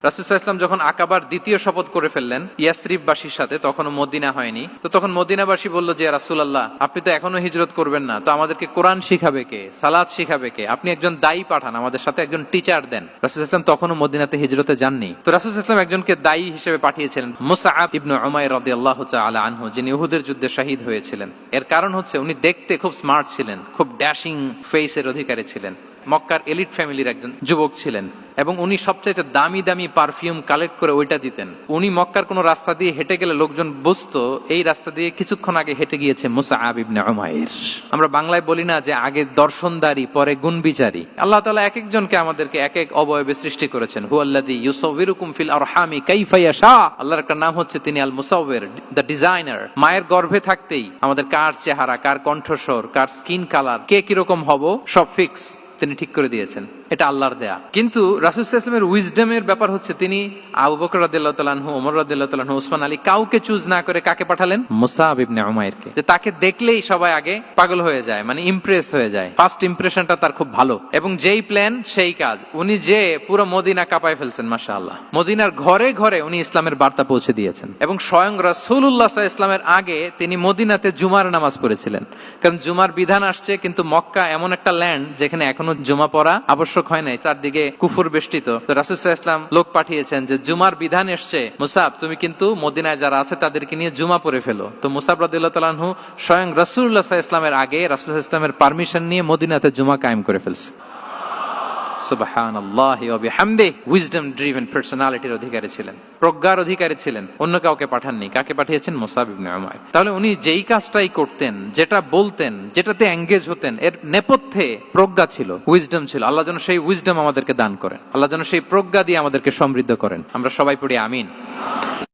রাসূল সাল্লাল্লাহু আলাইহি ওয়াসাল্লাম যখন আকাবার দ্বিতীয় শপথ করে ফেললেন ইয়াসরিববাসীর সাথে, তখনও মদিনা হয়নি, তো তখন মদিনাবাসী বলল যে রাসূলুল্লাহ, আপনি তো এখনো হিজরত করবেন না, তো আমাদেরকে কোরআন শিখাবে কে, সালাত শিখাবে কে? আপনি একজন দায়ী পাঠান, আমাদের সাথে একজন টিচার দেন। রাসূল সাল্লাল্লাহু আলাইহি ওয়াসাল্লাম তখনও মদিনাতে হিজরতে যাননি। তো রাসূল সাল্লাল্লাহু আলাইহি ওয়াসাল্লাম একজনকে দায়ী হিসেবে পাঠিয়েছিলেন, মুসআব ইবনে উমাইর রাদিয়াল্লাহু তাআলা আনহু, যিনি উহুদের যুদ্ধে শহীদ হয়েছিলেন। এর কারণ হচ্ছে উনি দেখতে খুব স্মার্ট ছিলেন, খুব ড্যাশিং ফেসের অধিকারী ছিলেন, মক্কার এলিট ফ্যামিলির একজন যুবক ছিলেন, এবং উনি সবচাইতে দামি দামি পারফিউম কালেক্ট করে ওইটা দিতেন। উনি মক্কার কোনো রাস্তা দিয়ে হেঁটে গেলে লোকজন বুঝতো এই রাস্তা দিয়ে কিছুক্ষণ আগে হেঁটে গিয়েছে মুসআব ইবনে উমাইর। আমরা বাংলায় বলি না যে আগে দর্শনদারি পরে গুণবিচারী? আল্লাহ তাআলা এক একজনকে আমাদেরকে এক এক অবয়বে সৃষ্টি করেছেন। হুয়াল্লাযী ইউসাউবিরুকুম ফিল আরহামি কাইফা ইয়াশা। আল্লাহর একটা নাম হচ্ছে তিনি আল মুসাউবির, দ্য ডিজাইনার। মায়ের গর্ভে থাকতেই আমাদের কার চেহারা, কার কণ্ঠস্বর, কার স্কিন কালার, কে কিরকম হব, সব ফিক্স তিনি ঠিক করে দিয়েছেন। এটা আল্লাহর দেয়া। কিন্তু রাসূল সাল্লাল্লাহু আলাইহি ওয়াসাল্লামের উইজডমের ব্যাপার হচ্ছে তিনি আবু বকর রাদিয়াল্লাহু তাআলা আনহু, ওমর রাদিয়াল্লাহু তাআলা আনহু, ওসমান আলী, কাউকে চুজ না করে কাকে পাঠালেন? মুসআব ইবনে উমাইরকে। যে তাকে দেখলেই সবাই আগে পাগল হয়ে যায়, মানে ইমপ্রেস হয়ে যায়। ফার্স্ট ইমপ্রেশনটা তার খুব ভালো, এবং যেই প্ল্যান সেই কাজ। উনি যে পুরো মদিনা কাঁপায় ফেলছেন মাশাআল্লাহ। মদিনার ঘরে ঘরে উনি ইসলামের বার্তা পৌঁছে দিয়েছেন, এবং স্বয়ং রাসূলুল্লাহ সাল্লাল্লাহু আলাইহি ওয়াসাল্লামের আগে তিনি মদিনাতে জুমার নামাজ পড়েছিলেন। কারণ জুমার বিধান আসছে, কিন্তু মক্কা এমন একটা ল্যান্ড যেখানে এখনো জুমা পড়া আবশ্যক হয় নাই, চারদিকে কুফর বেষ্টিত। তো রাসূল সাল্লাল্লাহু আলাইহি ওয়াসাল্লাম লোক পাঠিয়েছেন যে জুমার বিধান এসছে, মুসাব তুমি কিন্তু মদিনায় যারা আছে তাদেরকে নিয়ে জুমা পড়ে ফেলো। তো মুসাব রাদিয়াল্লাহু তাআলা আনহু স্বয়ং রাসূলুল্লাহ সাল্লাল্লাহু আলাইহি ওয়াসাল্লামের আগে রাসূল সাল্লাল্লাহু আলাইহি ওয়াসাল্লামের পারমিশন নিয়ে মদিনাতে জুমা কায়েম করে ফেলছে। সুবহানাল্লাহি ওয়া বিহামদিহি। উইজডম ড্রিভেন পার্সোনালিটির অধিকারী ছিলেন, প্রজ্ঞার অধিকারী ছিলেন, অন্য কাউকে পাঠাননি। কাকে পাঠিয়েছেন? মুসআব ইবনে উমাইর। তাহলে উনি যেই কাজটাই করতেন, যেটা বলতেন, যেটাতে এঙ্গেজ হতেন, এর নেপথ্যে প্রজ্ঞা ছিল, উইজডম ছিল। আল্লাহ যেন সেই উইজডম আমাদেরকে দান করেন, আল্লাহ যেন সেই প্রজ্ঞা দিয়ে আমাদেরকে সমৃদ্ধ করেন। আমরা সবাই পড়ি আমিন।